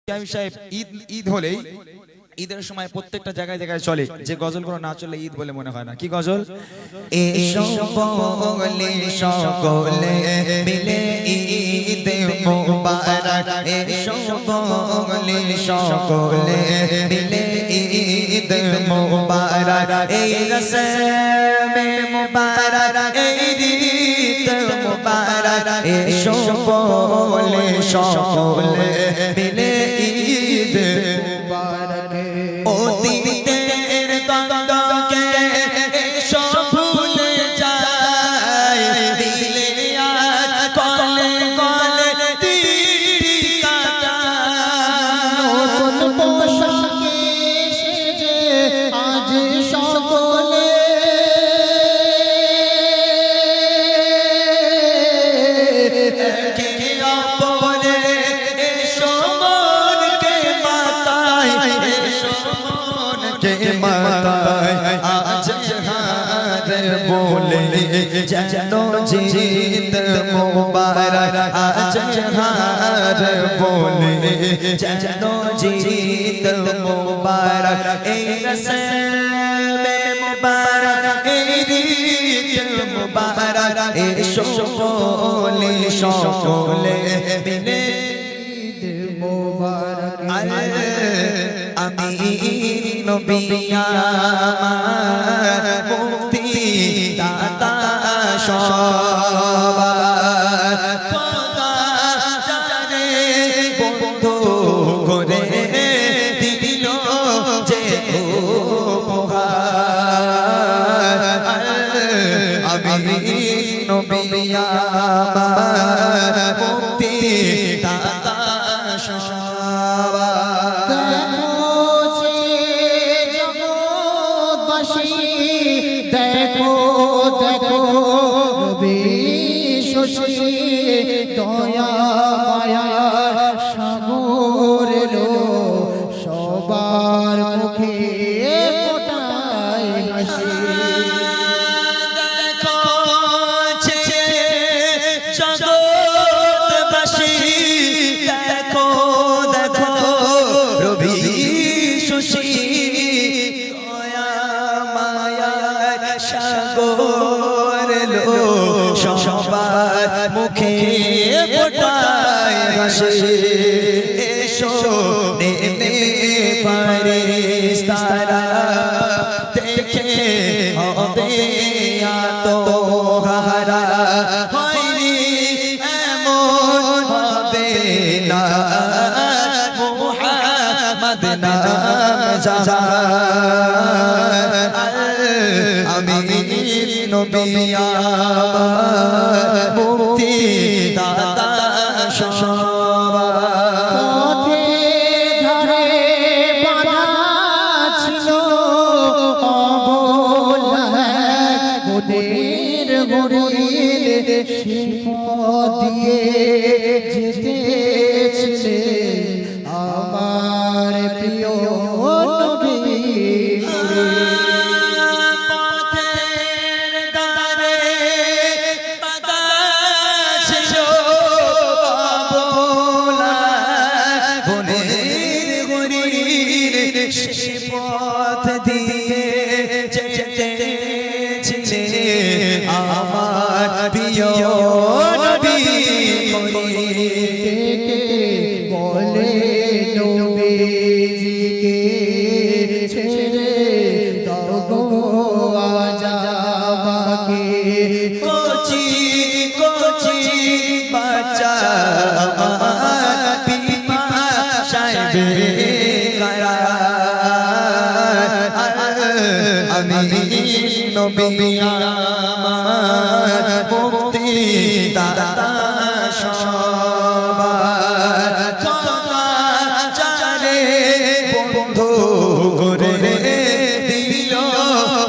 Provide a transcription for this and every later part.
সিয়াম সাহেব ঈদ হলেই ঈদের সময় প্রত্যেকটা জায়গায় জায়গায় চলে যে গজলগুলো না চললে ঈদ বলে মনে হয় না। কি গজল? এসো বলে সকলে মিলে ঈদ মুবারক, এসো বলে সকলে মিলে ঈদ মুবারক, এই রসমে মুবারক, এই ঈদ মুবারক, এসো বলে সকলে মিলে ঈদ মুবারক। ও দিনের দ্বন্দ্বকে এসো ভুলে যায়, দিলে আজ কলে কলে দিনটি কাটায়। নতুন পোশাকে সেজে আজ সকলে একে অপরে এসো মনকে মাতায়, এসো মনকে মাতায়, আজ হার বলে যেন জিত মুবারক, আজ হার বলে যেন জিত মুবারক, এই রসমে মুবারক, এই ঈদ মুবারক, এসো বলে সকলে মিলে ঈদ মোবারক। আমি নবী আমার মুক্তি দাতা সবার, খোদা জানে বন্ধু করে দিল যে উপহার। আমি নবী আমার মুক্তি দাতা সবার। দেখো যে জগৎবাসী, দেখো দেখো নবী শশী, দয়া মায়ার সাগর এলো, সবার মুখে ফোটায় হাসি। দেখো যে জগৎবাসী, দেখো দেখো রবি শশী, দয়া মায়ার সাগর এলো, সবার মুখে ফোটায় হাসি। এসো নেমে ফারিস্তারা, দেখে হবে আত্মহারা, হয়নি এমন হবে না মুহাম্মদ নাম জাহান। আমি নবী আমার মুক্তি দাতা সবার। পথে ধারে বাঁধা ছিল অবলা মোদের হরিণ, সে পথ দিয়ে যেতেছিলে আমার প্রিয় নবী। পথের ধারে বাঁধা ছিল অবলা বনের হরিণ, সে পথ দিয়ে যেতেছিলে আমার প্রিয় নবী। ডেকে বলে নবীজিকে ছেড়ে দাও গো আজ আমাকে। কচি কচি বাচ্চা আমার পিপাসায় বেকারার, আমি নবী আমার মুক্তি দাতা সবার। খোদা জানে বন্ধু করে দিল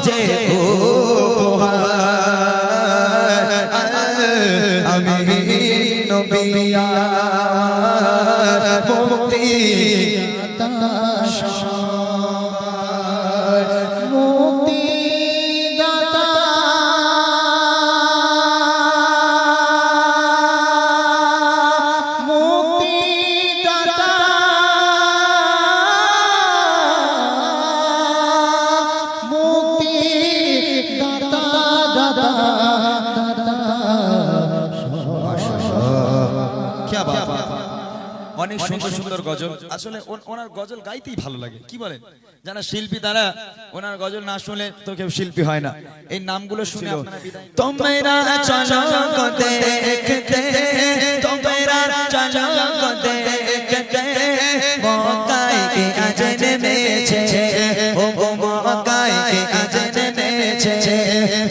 যে উপহার। আমি নবী আমার মুক্তি দাতা সবার, মুক্তি দাতা মুক্তি দাতা অনেক সুন্দর সুন্দর গজল। আসলে ওনার গজল গাইতেই ভালো লাগে, কি বলেন? যারা শিল্পী তারা ওনার গজল না শুনলে তো কেউ শিল্পী হয় না। এই নামগুলো শুনে আপনারা বিদায় নিন। তোমরা চলো গো দেখতে, তোমরা চলো গো দেখতে, মক্কায় কে আজ নেমেছে, ও গো মক্কায় কে আজ নেমেছে,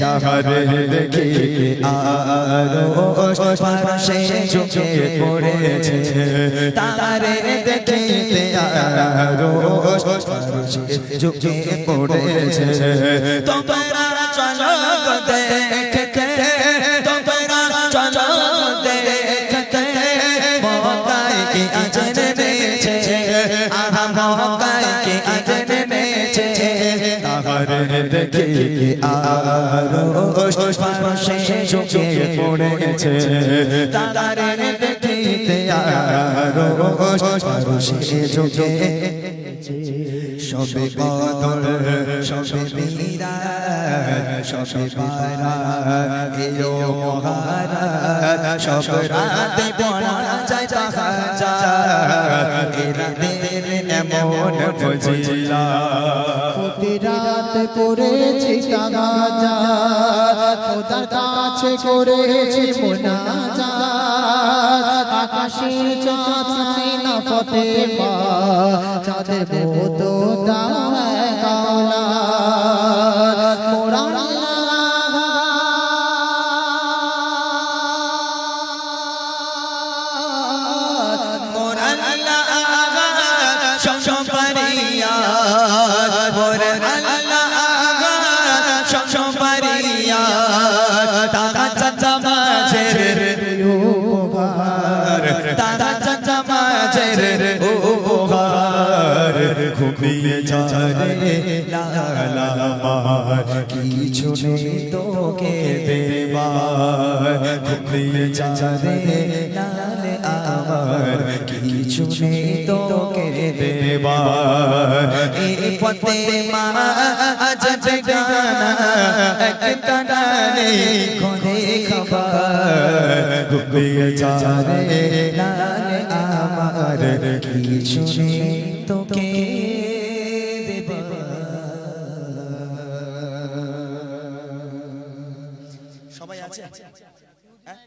যাহারে দেখিতে আরশ ফারশে ঝুঁকে পড়েছে, তারে দেখিতে আরশ ফারশে ঝুঁকে পড়েছে। তোমরা চলো গো দেখতে, তোমরা চলো গো দেখতে, মক্কায় কে আজ নেমেছে, আহা মক্কায় কে আজ নেমেছে, তাহারে দেখিতে আরশ ফারশে ঝুঁকে পড়েছে, তাহারে দেখিতে আরশ ফারশে ঝুঁকে। সবে বদর সবে মিরাজ সবে বারাত এও মহারাত, সব রাতে পড়া যায় তাহাজ্জুদ, এ রাতের এমন ফজিলাত। প্রতি রাত করেছি তাহাজ্জুদ, খোদার কাছে করেছি মুনাজাত, আকাশের চাঁদ না ফতেমা, চাঁদের মতো দাও কাওলা, মোরা ঘুমিয়ে যারে লালা আমার, কিছু নেই তোকে দেবার, ঘুমিয়ে যারে লালে আমার, কিছু নেই তোকে দেবার। এই পথে মা আজ বেগানা, একটা ডালে ঘরে খাবার, ঘুমিয়ে যারে লালে আমার, কিছু নেই তোকে দেবার। সবাই আছে? হ্যাঁ?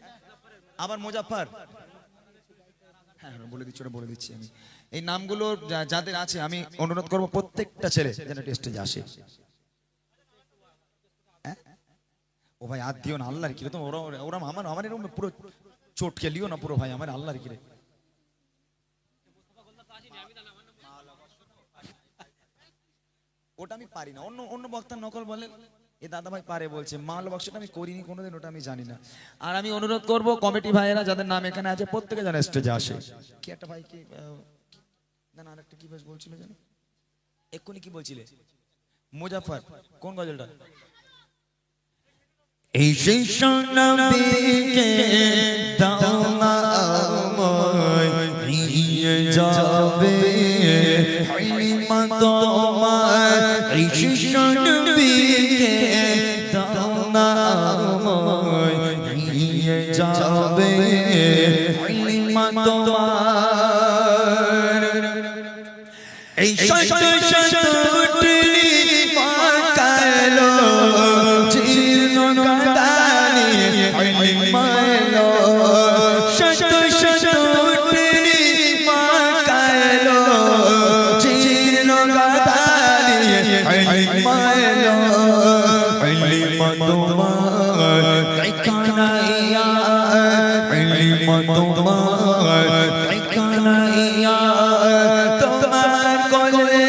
আবার মুজাফফর, হ্যাঁ বলে দিচ্ছি, ওটা বলে দিচ্ছি আমি। এই নামগুলো যাদের আছে আমি অনুরোধ করব প্রত্যেকটা ছেলে যেন স্টেজে আসে। হ্যাঁ? ও ভাই হাত দিও না, আল্লাহর কি রে, ওরা ওরা আমার এরকম পুরো চটকে লিও না পুরো, ভাই আমার আল্লাহর কি রে। ওটা আমি পারি না, অন্য অন্য বক্তার নকল বলে এ দাদা ভাই পারে বলছে, মাল বক্সটা আমি করিনি কোনোদিন, ওটা আমি জানি না। আর আমি অনুরোধ করব কমিটি ভাইয়েরা যাদের নাম এখানে আছে প্রত্যেকে যেন স্টেজে আসে। কি একটা ভাই কি না না আরেকটা কি বেশ বলছিল জানো, এক্ষুনি কি বলছিলে? মুজাফফর কোন গজলটা? এই সেই সোনাবিকে দাও না আমায়, নিয়ে যাবে হালিমা তোমার। এই সেই সোনাবিকে দাও না আমায়, নিয়ে যাবে হালিমা তোমার। এই শত শত উটনি পাকালো, জীর্ণ কাদানি হালিমা এলো, শত শত উটনি পাকালো, জীর্ণ কাদানি হালিমা এলো, হালিমা তোমার ঠিকানা ইয়া, হালিমা তোমার ঠিকানা ইয়া, তোমার কোলে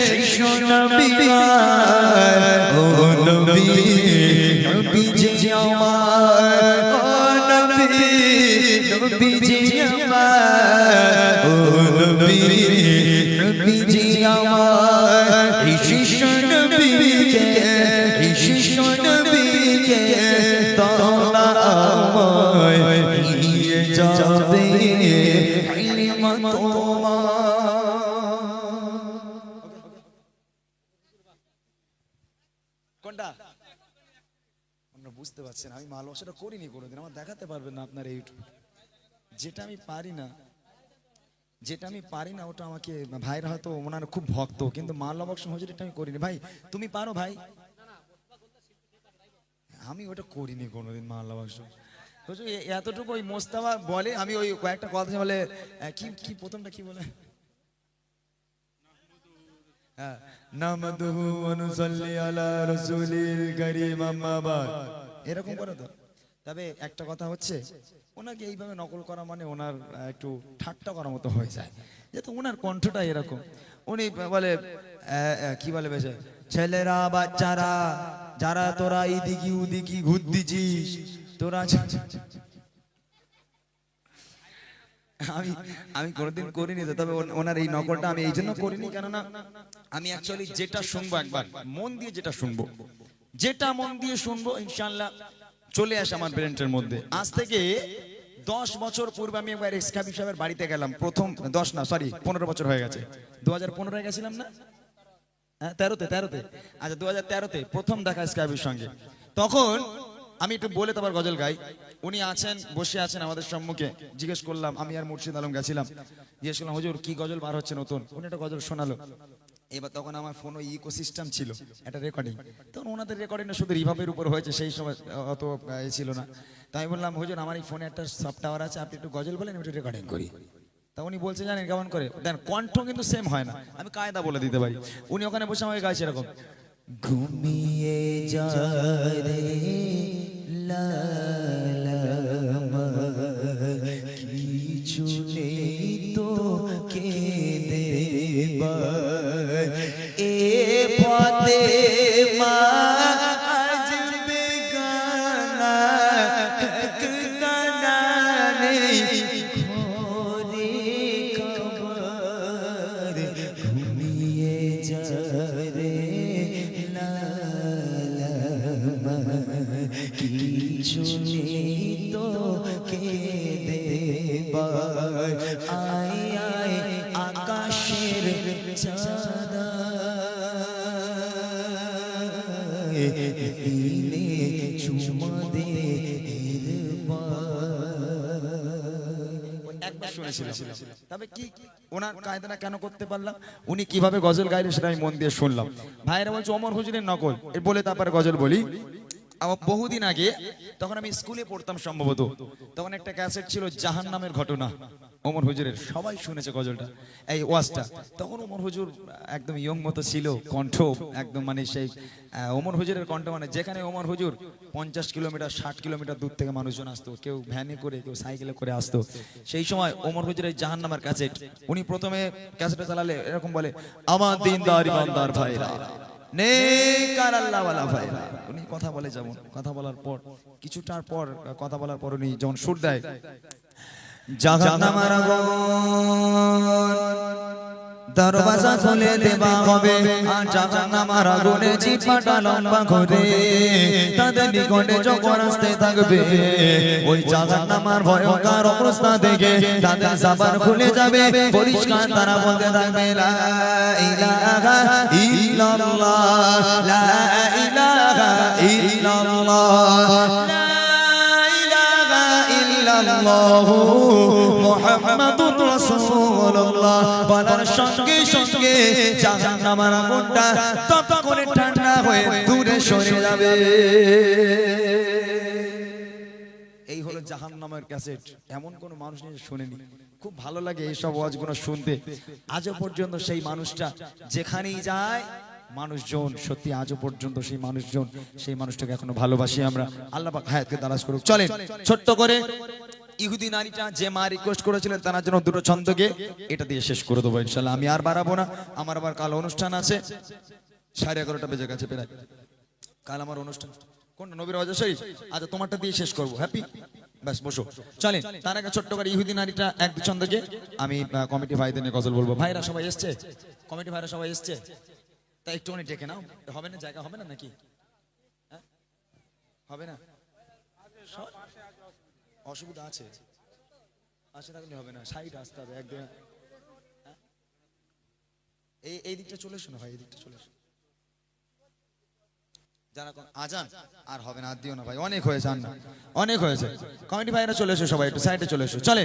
শিশু নবী ও নবী, নবীজি আমার, ও নবী, নবীজি আমার, ও নবী, নবীজি আমার। এই শিশু নবীকে, এই শিশু নবীকে তোমরা আমায় নিয়ে যাবে হালিমা তোমার। কোনটা? আপনারা বুঝতে পারছেন আমি মাল বক্সটা করিনি কোনোদিন, আমার দেখাতে পারবেন না আপনার ইউটিউব, যেটা আমি পারি না যেটা আমি পারি না ওটা আমাকে ভাইরা হয়তো ওনার খুব ভক্ত, কিন্তু মাল্লা বক্স হুজুর এটা আমি করিনি। ভাই তুমি পারো ভাই? আমি ওটা করিনি কোনোদিন মাল্লা বক্স হুজুর। এতটুকু ওই মোস্তাফা বলে, আমি ওই কয়েকটা কথা বলে কি কি প্রথমটা কি বলে, হ্যাঁ, নামাদুহু ওয়া নুসাল্লি আলা রাসূলিল কারীম আম্মা বাদ, এরকম করে তো। তবে একটা কথা হচ্ছে, ওনাকে এইভাবে নকল করা মানে ওনার একটু ঠাট্টা করার মতো হয়ে যায়, যেহেতু ওনার কণ্ঠটা এরকম। উনি বলে কি বলে বেশি, ছেলেরা বাচ্চারা যারা তোরা ইদিকি উদিকি ঘুরদিছিস তোরা, আমি আমি কোনোদিন করিনি তো। তবে ওনার এই নকলটা আমি এই জন্য করিনি, কেননা আমি অ্যাকচুয়ালি যেটা শুনবো একবার মন দিয়ে, যেটা মন দিয়ে শুনবো ইনশাআল্লাহ চলে আসে আমার ব্রেনের মধ্যে। আজ থেকে 10 বছর পূর্বে আমি একবার এক্সকাবি সাহেবের বাড়িতে গেলাম, প্রথম 10 না সরি 15 বছর হয়ে গেছে, 2015 গেছিলাম না, হ্যাঁ 13তে, আচ্ছা 2013তে প্রথম দেখা এক্সকাবির সঙ্গে। তখন আমি একটু বলে তারপর গজল গাই। উনি আছেন, বসে আছেন আমাদের সম্মুখে, জিজ্ঞেস করলাম, আমি আর মুর্শিদ আলম গেছিলাম, জিজ্ঞেস করলাম হুজুর কি গজল বার হচ্ছে নতুন? উনি একটা গজল শোনালো। এবার তখন আমার ফোনে ইকোসিস্টেম ছিল, একটা রেকর্ডিং, তখন ওনাদের রেকর্ডিংটা শুধু রিভাবের উপর হয়েছে, সেই সময় অত ছিল না। তাই আমি বললাম হুজুর আমার এই ফোনে একটা সফটওয়্যার আছে, আপনি একটু গজল বলেন, আমি একটু রেকর্ডিং করি। তা উনি বলছে জানেন কেমন করে, দেন কণ্ঠ কিন্তু সেম হয় না, আমি কায়দা বলে দিতে পারি। উনি ওখানে বসে আমাকে গাইছে এরকম, ঘুমিয়ে যায় রে লালামা, কিছু নেই তো কে দেবা, এ পথে মা আজ বেগানা, একলা নেই ঘরে খবর, ঘুমিয়ে যায় রে লালামা, কিছু নেই তো কে দেবা, আয় আয় আকাশের চাঁদা, এনে চুমা দে একবার শুনেছিলাম। তবে কি ওনার কায়দাটা কেন করতে পারলাম, উনি কিভাবে গজল গাইলে সেটা আমি মন দিয়ে শুনলাম। ভাইরা বলছে ওমর হুজুরের নকল, এর বলে তারপরে গজল বলি। আমার বহুদিন আগে, তখন আমি স্কুলে পড়তাম সম্ভবত, তখন একটা ক্যাসেট ছিল জাহান্নামের ঘটনা ওমর হুজুরের, সবাই শুনেছে গজলটা, এই ওয়াজটা। তখন ওমর হুজুর একদম ইয়ং মতো ছিল, কণ্ঠ একদম মানে সেই ওমর হুজুরের কণ্ঠ, মানে যেখানে ওমর হুজুর 50 কিলোমিটার 60 কিলোমিটার দূর থেকে মানুষজন আসতো, কেউ ভ্যানে করে কেউ সাইকেলে করে আসতো। সেই সময় ওমর হুজুরের জাহান্নামের ক্যাসেট, উনি প্রথমে ক্যাসেটটা চালালে এরকম বলে, আমার দিনদার ইমানদার ভাইরা, নেকার আল্লাহওয়ালা ভাইরা। উনি কথা বলে যেমন, কথা বলার পর কিছুটার পর কথা বলার পর উনি যখন সুর দেয়, জাহান্নামের আগুন দরওয়াজা খুলে দেওয়া হবে, আর জাহান্নামের আগুনে জিহ্বাটা লম্বা করে তাদের নিকটে যখন আসতে থাকবে, ওই জাহান্নামের ভয়ঙ্কর অবস্থা দেখে তাদের জবান খুলে যাবে, পরিষ্কার তারা বলতে থাকবে লা ইলাহা ইল্লাল্লাহ, লা ইলাহা ইল্লাল্লাহ, লা ইলাহা ইল্লাল্লাহু মুহাম্মাদুর রাসূলুল্লাহ। বলার সঙ্গে সঙ্গে জাহান্নামের আগুনটা তপ করে ঠান্ডা হয়ে দূরে সরে যাবে। এই হলো জাহান্নামের ক্যাসেট। এমন কোন মানুষ নেই শুনেনি। খুব ভালো লাগে এইসব ওয়াজগুলো শুনতে। আজও পর্যন্ত সেই মানুষটা যেখানেই যায়, মানুষজন সত্যি আজও পর্যন্ত সেই মানুষজন, সেই মানুষটাকে এখনো ভালোবাসি আমরা। আল্লাহ পাক হায়াতকে দারাজ করুক। চলেন ছোট্ট করে ইহুদি নারীটা যে মা রিকোয়েস্ট করেছিলেন তার জন্য দুটো ছন্দকে এটা দিয়ে শেষ করে দেবো ইনশাআল্লাহ। আমি আর বাড়াবো না, আমার আবার কাল অনুষ্ঠান আছে, 11:30 বেজে গেছে প্রায়। কাল আমার অনুষ্ঠান কোনটা, নবীর ওয়াজ শরীফ। আচ্ছা তোমারটা দিয়ে শেষ করবো, হ্যাপি? ব্যাস বসো। চলেন তার আগে ছোট্ট করে ইহুদি নারীটা এক দু ছন্দকে আমি কমিটি ভাইদের নিয়ে গজল বলবো। ভাইরা সবাই এসছে, কমিটি ভাইরা সবাই এসছে, তাই একটুখানি ডেকে নাও। হবে না, জায়গা হবে না নাকি? হবে না, অসুবিধা আছে, আসে থাকলে হবে না, সাইড আসতে হবে একদম। এই দিকটা চলে এসো না ভাই, এই দিকটা চলে এসো। যারা আজান আর হবে না, আর দিও না ভাই, অনেক হয়েছে, আর না অনেক হয়েছে। কমিটি ভাইরা চলে এসো, সবাই একটু সাইডে চলে এসো। চলে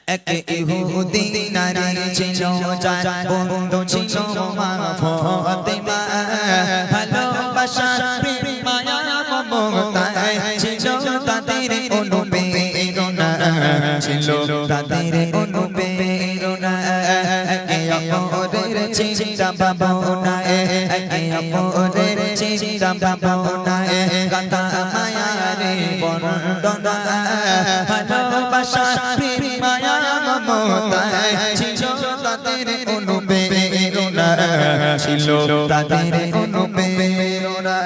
এক ইহুদি নারী ছিল যার বন্ধু ছিল মা ফাতেমা ভালোবাসা প্রেম মায়া মমতায় ছিল তাদের অনুপ্রেরণা ছিল তাদের অনুপ্রেরণা একে অপরের চিন্তা ভাবনায় একে অপরের চিন্তা ভাবনায় গাথা মায়ারে বন্দনা ভালোবাসা প্রেম মায়া মমতায় ছিল তাদের অনুপ্রেরণা ছিল তাদের অনুপ্রেরণা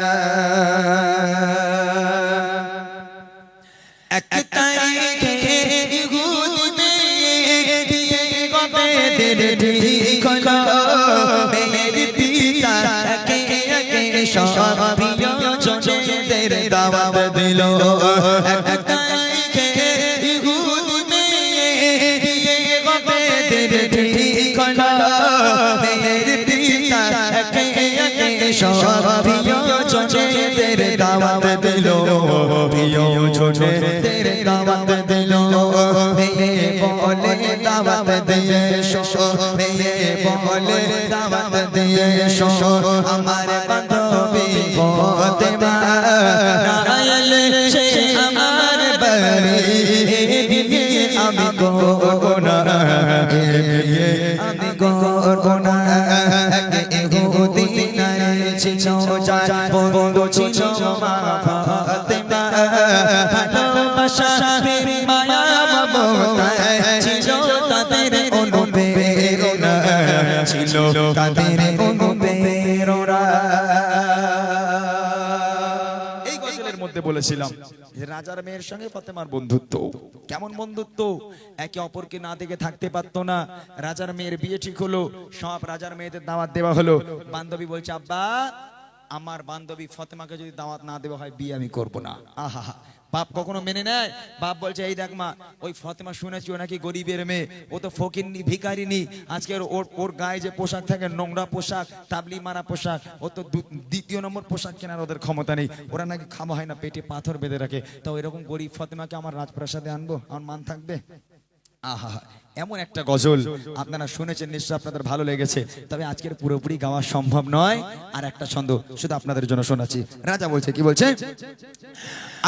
এক তারিখে ইহুদি মেয়ে বিয়ে কবে ঠিক হলো মেয়ের পিতা একে একে সব প্রিয়জনদের দাওয়াত দিল এক তারিখে ইহুদি মেয়ে বিয়ে কবে ঠিক হলো মেয়ের পিতা একে একে সব প্রিয়জনদের দাওয়াত দিল প্রিয়জনদের দাওয়াত দিল মেয়ে বলে দাওয়াত দিয়ে শো মেয়ে বলে দাওয়াত দিয়ে শো আমার বান্ধবী ফাতেমা না এলে সে আমার বাড়ি বিয়ে আমি করব না বিয়ে আমি করব না ইহুদি নারী ছিল যার বন্ধু ছিল মা ফাতেমা ভালোবাসা প্রেম মায়া মমতায় ছিল তাদের অনুপ্রেরণা ছিল তাদের অনুপ্রেরণা। এই গজলের মধ্যে বলেছিলাম যে রাজার মেয়ের সঙ্গে ফাতেমার বন্ধুত্ব কেমন বন্ধুত্ব, একে অপরকে না দেখে থাকতে পারতো না। রাজার মেয়ের বিয়ে ঠিক হলো, সব রাজার মেয়েদের দাওয়াত দেওয়া হলো। বান্ধবী বলছে আব্বা আমার বান্ধবী ফাতেমাকে যদি দাওয়াত না দেওয়া হয় বিয়ে আমি করব না। আহা বাপ কখনো মেনে নেয়? বাপ বলছে এই দেখ মা ওই ফাতেমা শুনেছি ও নাকি গরিবের মেয়ে, ও তো ফকিরনি ভিখারিনি, আজকে ওর গায়ে যে পোশাক থাকে নোংরা পোশাক তাবলি মারা পোশাক, ও তো দ্বিতীয় নম্বর পোশাক কেনার ওদের ক্ষমতা নেই, ওরা নাকি খাওয়া হয় না পেটে পাথর বেঁধে রাখে, তো এরকম গরিব ফাতেমাকে আমার রাজপ্রাসাদে আনবো, আমার মান থাকবে? আহা এমন একটা গজল আপনারা শুনেছেন, নিশ্চয় আপনাদের ভালো লেগেছে, তবে আজকের পুরোপুরি গাওয়া সম্ভব নয়। আর একটা ছন্দ শুধু আপনাদের জন্য শোনাচ্ছি। রাজা বলছে কি বলছে,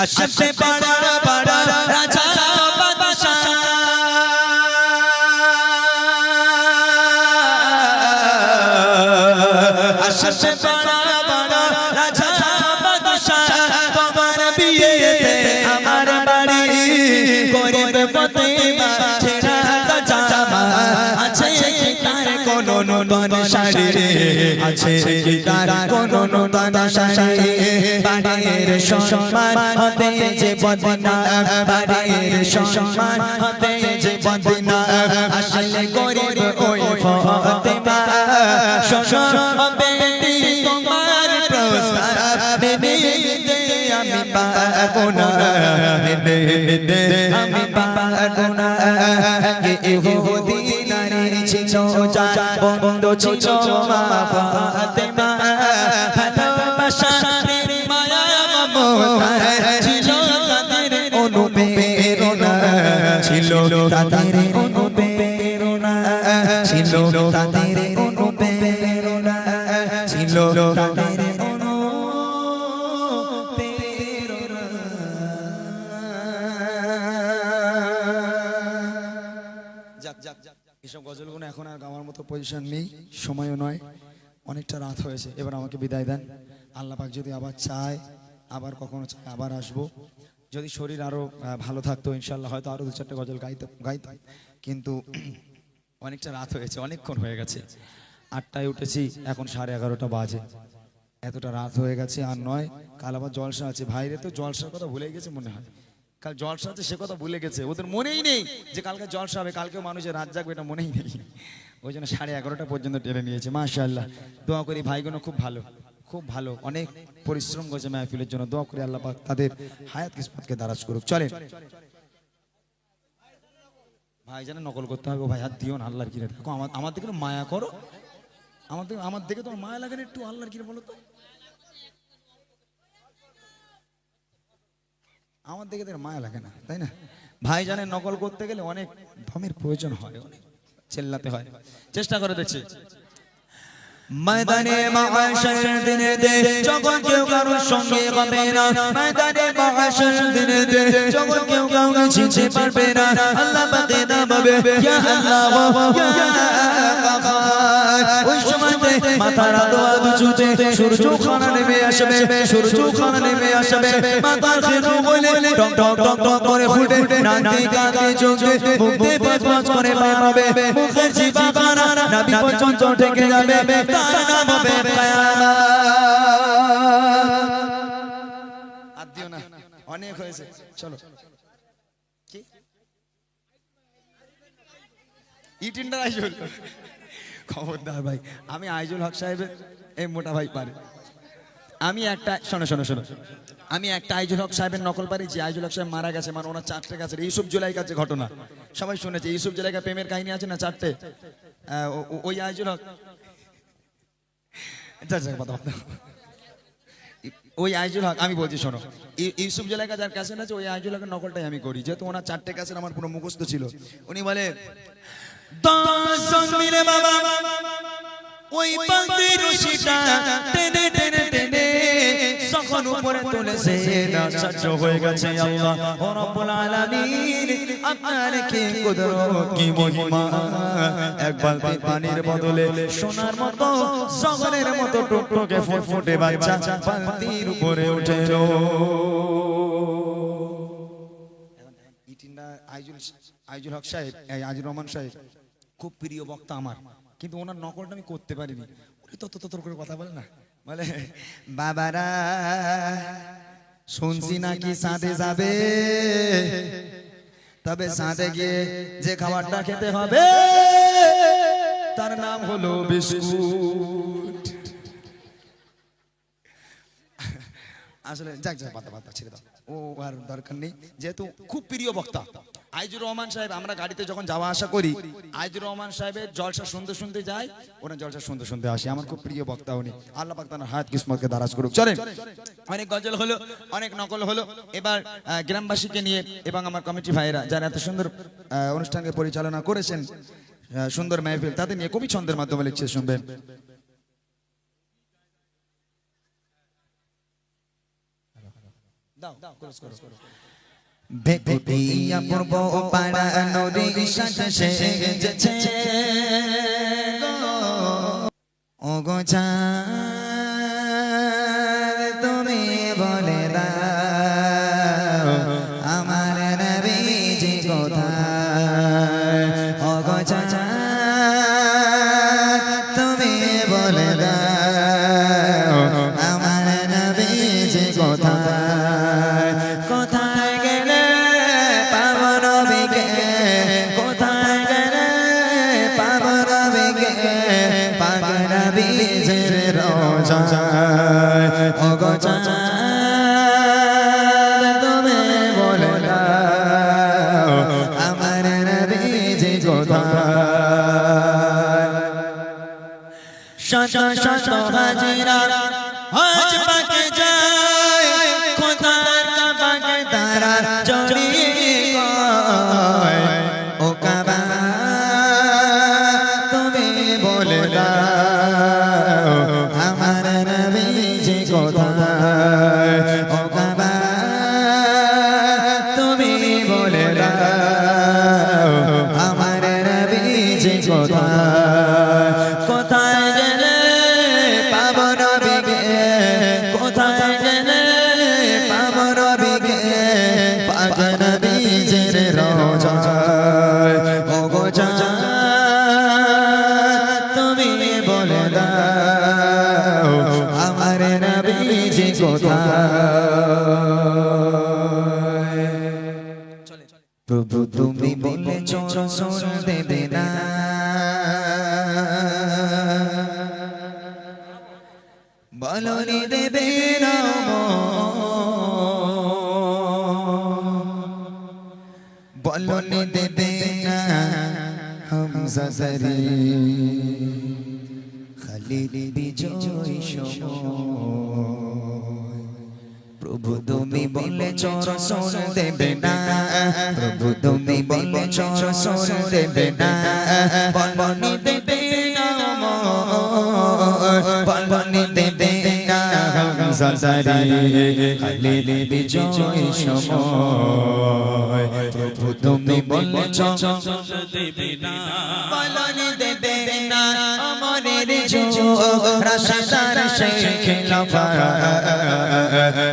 আশতে পাড়া পাড়া রাজা বাদশা আশতে পাড়া পাড়া রাজা বাদশা তোমার বিয়েতে আমার বাড়ি গরিব ফাতেমা ছেঁড়া জামা আছে কি তার কোনো নতুন শাড়ি আছে কি তার কোনো নতুন শাড়ি বাড়ির সম্মান হতে যে বদনাম বাড়ির সম্মান হতে যে বদনাম আসলে গরিব ওই ফাতেমা শোনো বেটি তোমার প্রস্তাব মেনে নিতে আমি পারবো না মেনে নিতে আমি পারবো না ইহুদি নারী ছিল যার বন্ধু ছিল মা ফাতেমা ভালোবাসা প্রেম মায়া মমতায় ছিল তাদের অনুপ্রেরণা ছিল তাদের অনুপ্রেরণা ছিল তাদের অনুপ্রেরণা ছিল তাদের এসব গজলগুলো এখন আর গাওয়ার মতো পজিশন নেই, সময়ও নয়, অনেকটা রাত হয়েছে, এবার আমাকে বিদায় দেন। আল্লাহ পাক যদি আবার চায় আবার কখনো চায় আবার আসবো, যদি শরীর আরো ভালো থাকতো ইনশাল্লাহ হয়তো আরো দু চারটে গজল গাইতাম, কিন্তু অনেকটা রাত হয়েছে, অনেকক্ষণ হয়ে গেছে, 8টায় উঠেছি এখন 11:30 বাজে, এতটা রাত হয়ে গেছে আর নয়। কাল আবার জলসা আছে, ভাইরে তো জলসার কথা ভুলে গেছে মনে হয়, কাল জলসা আছে সে কথা ভুলে গেছে, ওদের মনেই নেই যে কালকে জলসা হবে, কালকে মানুষের রাত জাগবে এটা মনেই নেই, ওই জন্য 11:30 পর্যন্ত টেনে নিয়েছে। মাশাআল্লাহ, দোয়া করি ভাইগুলো খুব ভালো, খুব ভালো, অনেক পরিশ্রম করেছে মাহফিলের জন্য, দোয়া করি আল্লাহ পাক তাদের হায়াত কিসমতকে দারাজ করুক। চলে ভাই জানে নকল করতে হবে, ভাই হাত দিও না, আল্লাহর কিনে দেখো, আমার দিকে মায়া করো, আমার দিকে তোমার মায়া লাগে না একটু, আল্লাহর কিনে বলো তো, আমার দিকে মায়া লাগে না তাই না? ভাইজানের নকল করতে গেলে অনেক ধমের প্রয়োজন হয়, অনেক চেল্লাতে হয়। চেষ্টা করে দেখছি। ময়দানে মাহশর দিনে দে যখন কেউ কারোর সঙ্গে হবে না, ময়দানে মাহশর দিনে দে যখন কেউ কাউকে চিনতে পারবে না, আল্লাহ পাকে দাবাবে ইয়া আল্লাহ ইয়া কাফার। ওই সময়তে মাথার দোয়া দুচুতে সূর্য খানা নেমে আসবে, সূর্য খানা নেমে আসবে, মাথার খেলো বলে টক টক টক টক করে ফুটে, নাতি কাঁদে চোখে মুখ দিয়ে পাঁচ পাঁচ করে বার হবে, মুখের জিবা খানা নাভি পর্যন্ত ঢেকে যাবে, তার নাম হবে কিয়ামত। আর দিও না, অনেক হয়েছে, চলো। কি ইটিন্ডার আইজুল, খবরদার ভাই, আমি আইজুল হক সাহেবের এই মোটা ভাই পারে। আমি একটা শোনো শোনো শোনো, আমি একটা আইজুল হক সাহেবের নকল পারি, যে আইজুল হক সাহেব মারা গেছে, মানে ওনার 4টে গাছের ইউসুফ জুলাইকার যে ঘটনা সবাই শুনেছে, ইউসুফ জুলাইকা প্রেমের কাহিনী আছে না 4টে, ওই আইজুল হক, ওই আইজুল হক আমি বলছি শোনো, ইউসুফ জুলাইকা যার ক্যাসেট আছে ওই আইজুল হকের নকলটাই আমি করি, যেহেতু ওনার 4টে ক্যাসেট আমার পুরো মুখস্থ ছিল। উনি বলে 10 জন মিলে বাবা ওই পাখি রশিটা টেনে টেনে টেনে যখন উপরে তুলেছে, আশ্চর্য হয়ে গেছে আল্লাহ ও রব্বুল আলামিন, আপনার কি কুদরত কি মহিমা, এক বালতি পানির বদলে সোনার মতো জগরের মতো টুকটুকে ফুটফুটে বাচ্চা বালতির উপরে উঠে এলো। আইজুল হক সাহেব, আইজুর রহমান সাহেব খুব প্রিয় বক্তা আমার, কিন্তু ওনার নকলটা আমি করতে পারিনি। উনি তত করে কথা বলে না, বলে বাবারা শুনছি নাকি সাঁদে যাবে, তবে সাঁদে গিয়ে যে খাবারটা খেতে হবে তার নাম হলো বিস্কুট। আসলে যাক যাক, পাতা ছেড়ে দাও, ও আর দরকার নেই, যেহেতু খুব প্রিয় বক্তা আইজুর রহমান সাহেব। আমরা গাড়িতে যখন যাওয়া আসা করি, আইজুর রহমান সাহেবের জলসা শুনতে শুনতে যাই, ওনার জলসা শুনতে শুনতে আসি। আমার খুব প্রিয় বক্তা উনি, আল্লাহ পাক তার হায়াত কিসমতকে দারাজ করুক। চলেন, অনেক গজল হলো, অনেক নকল হলো, এবার গ্রামবাসীকে নিয়ে এবং আমার কমিটি ভাইয়েরা যারা এত সুন্দর অনুষ্ঠানকে পরিচালনা করেছেন, সুন্দর মাহফিল, তাদের নিয়ে কবি ছন্দের মাধ্যমে লিখছে, শুনবেন। দাও ক্রস করো। বেকুটিয়া পূর্ব পাড়া নদীর সাথে সেজেছে ও গো চাঁদ, তুমি বলে দাও আমার নবীজি কোথায়, ও গো চাঁদ তুমি বলে দাও আমার নবীজি কোথায়, কোথায় গেলে পাবো নবীকে, কোথায় গেলে পাবো নবীকে, পাক নবীজির রোজায়, ও গো চাঁদ তুমি বলে দাও আমার নবীজি কোথায়। শত শত হাজিরা হজ পাকে যায়, খোদার কাবাকে তারা জড়িয়ে কয়, ও কাবা তুমি বলে দাও আমার নবীজি কোথায়, ও কাবা তুমি বলে দাও আমার নবীজি কোথায়, কোথায় গেলে পাবো নবীকে, কোথায় গেলে পাবো নবীকে, পাক নবীজির রোজায়, ও গো চাঁদ তুমি বলে দাও আমার নবীজি কোথায়। প্রভু তুমি বলেছ রসূল দেবে না, বলনি দেবে না, বলনি দেবে না হামজা জারি খালিদ বিজয় সময়। প্রভু তুমি বলেছ রসূল দেবে না, প্রভু তুমি বলেছ সোল দেবে না বলবনি দেবে না বলবনি দেবে না হামজাদারে খালি বিজয় সময় প্রভু তুমি বলেছ দেবে না বলবনি দেবে না আমনের জো রাশাদার শেখ লফা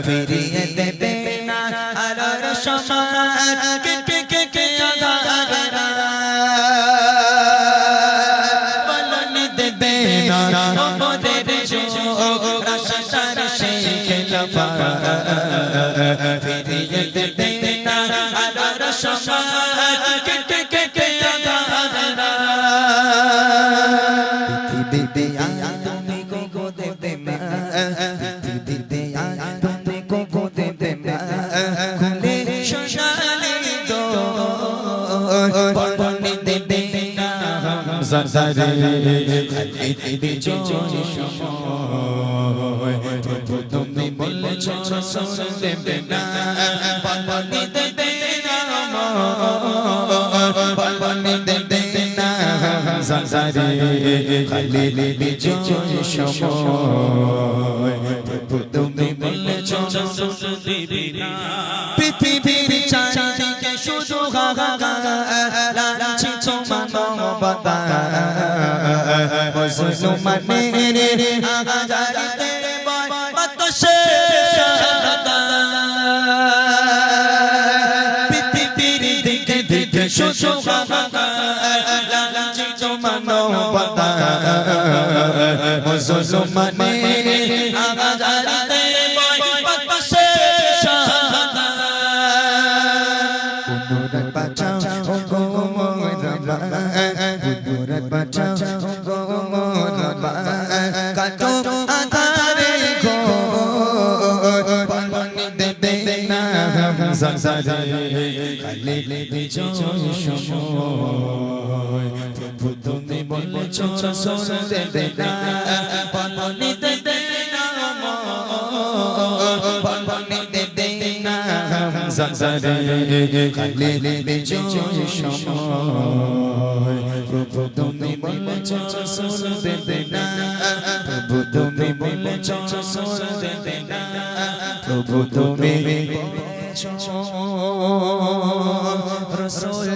ফিরিয়ে দেবে না আলোর সময় কে আধারা বলনি দেবে না আমাদের জো রাশাদার শেখ লফা ফিরিয়ে দেবে না আলোর সময় কে আধারা দিতে তুমি গো দেবে না দিতে তুমি গো দেবে না খুলে সোনালি দো বলনি দেবে না হামজাদারে খালি বিজয় সময় প্রভু তুমি বলেছ সোল দেবে না বলনি দেবে না বলনি দেবে না হামজাদারে খালি বিজয় সময় প্রভু তুমি বলেছ সোল দেবে না পৃথিবীর চারিদিকে শুধু হাহাকার লাঞ্ছিত মানবতা মুসলমানের আজারিতে বয় বাতাসে শাহাদাত পৃথিবীর দিকে দিকে শুধু হাহাকার লাঞ্ছিত মানবতা মুসলমানের আজারিতে বয় বাতাসে শাহাদাত কুদরত বাঁচাও গো মোরা কুদরত বাঁচাও গো মোরা কাটো আধারে গো বলনি দেবে না হামজাদারে খালি বিজয় সময় প্রভু তুমি বলেছ সোল দেবে না বলনি দেবে না বলনি দেবে না হামজাদারে খালি বিজয় সময় প্রভু তুমি বলেছ সোল দেবে না প্রভু তুমি বলেছ সোল দেবে না প্রভু তুমি বলেছ সোল